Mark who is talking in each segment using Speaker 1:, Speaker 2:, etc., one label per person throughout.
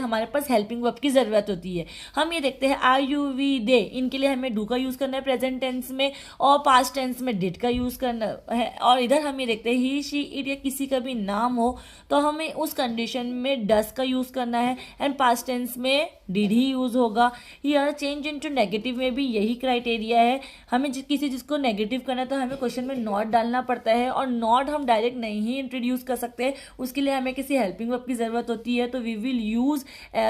Speaker 1: हमारे पास helping verb की ज़रूरत होती है। हम ये देखते हैं आई यू वी दे, इनके लिए हमें डू का यूज़ करना है प्रेजेंट टेंस में, और पास्ट टेंस में डिड का यूज़ करना है। और इधर हम ये देखते हैं ही शी इट या किसी का भी नाम हो तो हमें उस कंडीशन में डस का यूज़ करना है, एंड पास्ट टेंस में डिड ही यूज़ होगा। यह चेंज इनटू नेगेटिव में भी यही क्राइटेरिया है। हमें किसी चीज़ को नेगेटिव करना है तो हमें क्वेश्चन में नॉट डालना पड़ता है, और नॉट हम डायरेक्ट नहीं इंट्रोड्यूस कर सकते, उसके लिए हमें किसी हेल्पिंग वर्ब की ज़रूरत होती है। तो we will use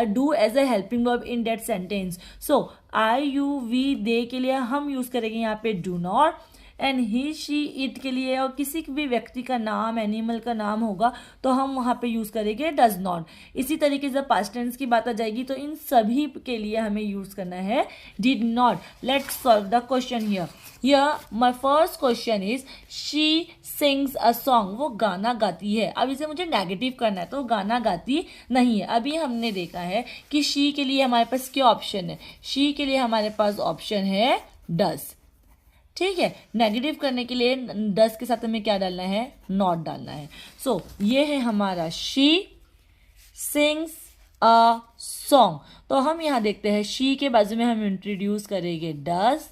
Speaker 1: do as a helping verb in that sentence. So I you we they के लिए हम यूज़ करेंगे यहाँ पे do not, and he she it के लिए और किसी भी व्यक्ति का नाम एनिमल का नाम होगा तो हम वहाँ पे यूज़ करेंगे डज नॉट। इसी तरीके से पास्ट टेंस की बात आ जाएगी तो इन सभी के लिए हमें यूज़ करना है did not. Let's solve the question here. My first question is she sings a song, वो गाना गाती है। अब इसे मुझे नेगेटिव करना है तो गाना गाती नहीं है। अभी हमने देखा है कि शी के लिए हमारे पास क्या ऑप्शन है, शी के लिए हमारे पास ऑप्शन है डस। ठीक है, नेगेटिव करने के लिए डस के साथ हमें क्या डालना है, नॉट डालना है। सो ये है हमारा शी सिंग्स अ सॉन्ग। तो हम यहाँ देखते हैं शी के बाजू में हम इंट्रोड्यूस करेंगे डस,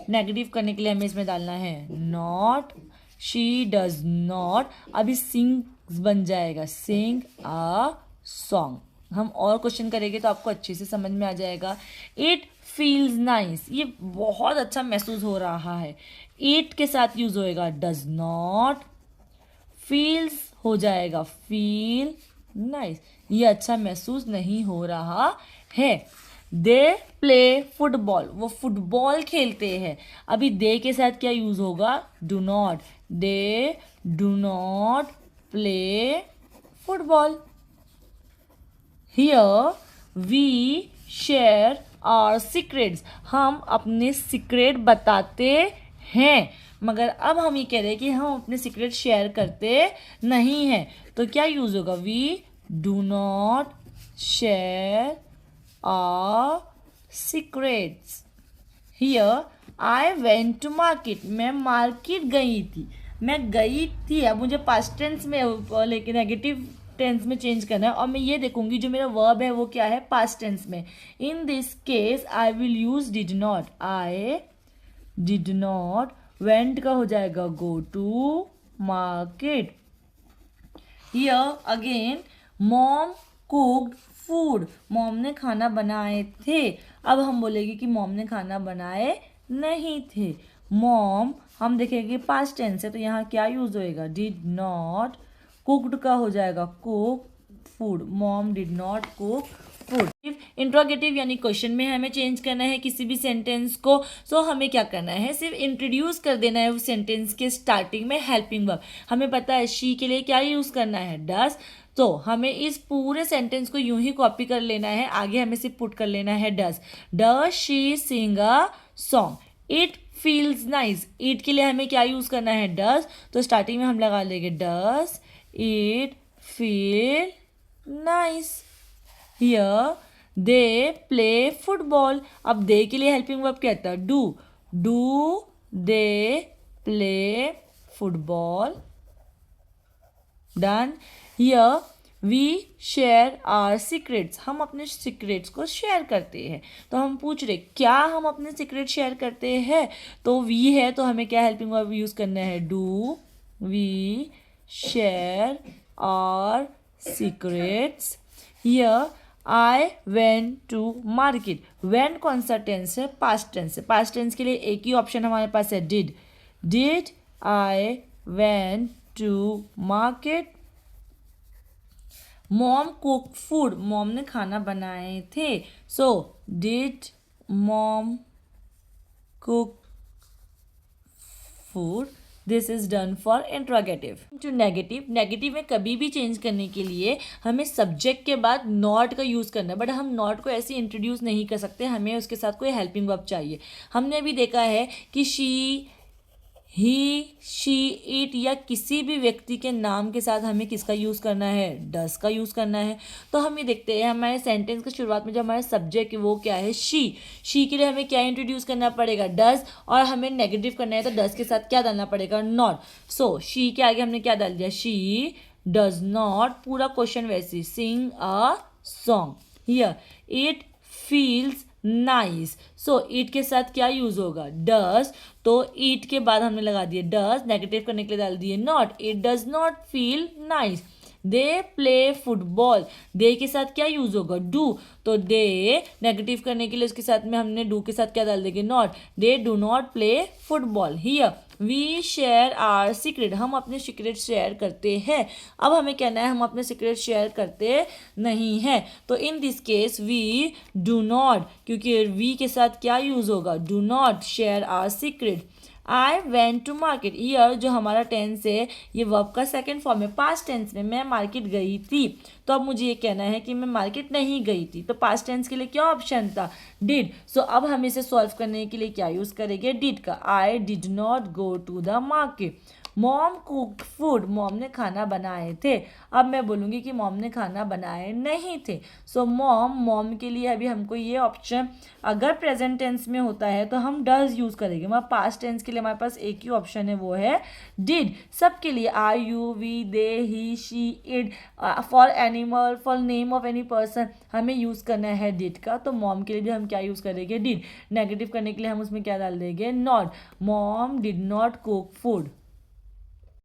Speaker 1: नेगेटिव करने के लिए हमें इसमें डालना है नॉट, शी डज नॉट। अभी सिंग बन जाएगा सिंग अ सॉन्ग। हम और क्वेश्चन करेंगे तो आपको अच्छे से समझ में आ जाएगा। इट फील्स नाइस, ये बहुत अच्छा महसूस हो रहा है, इट के साथ यूज होएगा डज नॉट, फील्स हो जाएगा फील नाइस, ये अच्छा महसूस नहीं हो रहा है। दे प्ले फुटबॉल, वो फुटबॉल खेलते हैं। अभी दे के साथ क्या यूज होगा, do not, they do not play football. Here we share our secrets, हम अपने सीक्रेट बताते हैं, मगर अब हम ये कह रहे हैं कि हम अपने सीक्रेट शेयर करते नहीं हैं, तो क्या यूज होगा, we do not share our secrets. Here I went to market, मैं मार्केट गई थी, मैं गई थी। अब मुझे पास्ट टेंस में लेकिन नेगेटिव टेंस में चेंज करना है, और मैं ये देखूंगी जो मेरा वर्ब है वो क्या है, पास्ट टेंस में। In this case I will use did not, I did not, went का हो जाएगा go to market. Here again mom cooked food, mom ने खाना बनाए थे। अब हम बोलेंगे कि मॉम ने खाना बनाए नहीं थे। मॉम हम देखेंगे पास्ट टेंस है तो यहाँ क्या यूज होएगा, डिड नॉट, कुक्ड का हो जाएगा cook food, mom did not cook food. Interrogative यानी क्वेश्चन में हमें चेंज करना है किसी भी सेंटेंस को, सो हमें क्या करना है, सिर्फ इंट्रोड्यूस कर देना है उस सेंटेंस के स्टार्टिंग में हेल्पिंग वर्ब। हमें पता है शी के लिए क्या यूज करना है, डस, तो हमें इस पूरे सेंटेंस को यूं ही कॉपी कर लेना है, आगे हमें सिर्फ पुट कर लेना है does. Does she sing a song, it feels nice, it के लिए हमें क्या यूज करना है, डस, तो स्टार्टिंग में हम लगा लेंगे does it feel nice. Here they play football, अब दे के लिए हेल्पिंग वर्ब क्या था, do, do they play football, done. Here we share our secrets, हम अपने सीक्रेट्स को शेयर करते हैं। तो हम पूछ रहे क्या हम अपने सीक्रेट शेयर करते हैं, तो वी है तो हमें क्या हेल्पिंग वर्ब यूज करना है, do we share our secrets. Here I went to market, went कौन सा टेंस है, पास्ट टेंस है, पास्ट टेंस के लिए एक ही ऑप्शन हमारे पास है did, did I went to market. Mom cook food, mom ने खाना बनाए थे, so did mom cook food, this is done for interrogative. To negative, negative में कभी भी चेंज करने के लिए हमें सब्जेक्ट के बाद नॉट का यूज़ करना है, बट हम नॉट को ऐसे इंट्रोड्यूस नहीं कर सकते, हमें उसके साथ कोई हेल्पिंग वर्ब चाहिए। हमने अभी देखा है कि शी, ही, शी, इट या किसी भी व्यक्ति के नाम के साथ हमें किसका यूज़ करना है, डस का यूज़ करना है। तो हम ये देखते हैं हमारे सेंटेंस की शुरुआत में जो हमारा सब्जेक्ट है वो क्या है, शी के लिए हमें क्या इंट्रोड्यूस करना पड़ेगा, डस, और हमें नेगेटिव करना है तो डस के साथ क्या डालना पड़ेगा, नॉट। सो शी के आगे हमने क्या डाल दिया, शी डज नॉट, पूरा क्वेश्चन वैसे सिंग अ song. Here it feels nice. So it के साथ क्या यूज होगा? does. तो it के बाद हमने लगा दिए does, नेगेटिव करने के लिए डाल दिए not. It does not feel nice. They play football. They के साथ क्या यूज होगा? डू. तो दे नेगेटिव करने के लिए उसके साथ में हमने डू के साथ क्या डाल देंगे? Not. They do not play football. Here we share our secret. हम अपने सीक्रेट शेयर करते हैं. अब हमें कहना है हम अपने सीक्रेट शेयर करते नहीं हैं. तो in this case we do not, क्योंकि वी के साथ क्या यूज होगा? Do not share our secret. I went to market. Here जो हमारा टेंस है ये वर्ब का सेकेंड फॉर्म है. पास्ट टेंस में मैं मार्केट गई थी. तो अब मुझे ये कहना है कि मैं मार्केट नहीं गई थी. तो पास्ट टेंस के लिए क्या ऑप्शन था? डिड. सो अब हम इसे सॉल्व करने के लिए क्या यूज करेंगे? डिड का. I did not go to the market. Mom cooked food. Mom ने खाना बनाए थे. अब मैं बोलूँगी कि मॉम ने खाना बनाए नहीं थे. सो मॉम के लिए अभी हमको ये ऑप्शन, अगर प्रेजेंट टेंस में होता है तो हम डज यूज़ करेंगे. हमारे पास्ट टेंस के लिए हमारे पास एक ही ऑप्शन है, वो है डिड. सबके लिए I you we they he she it. For animal, for name of any person हमें यूज़ करना है डिड का. तो मॉम के लिए भी हम क्या यूज़ करेंगे? डिड. नेगेटिव करने के लिए हम उसमें क्या डाल देंगे? Not. Mom did not cook food.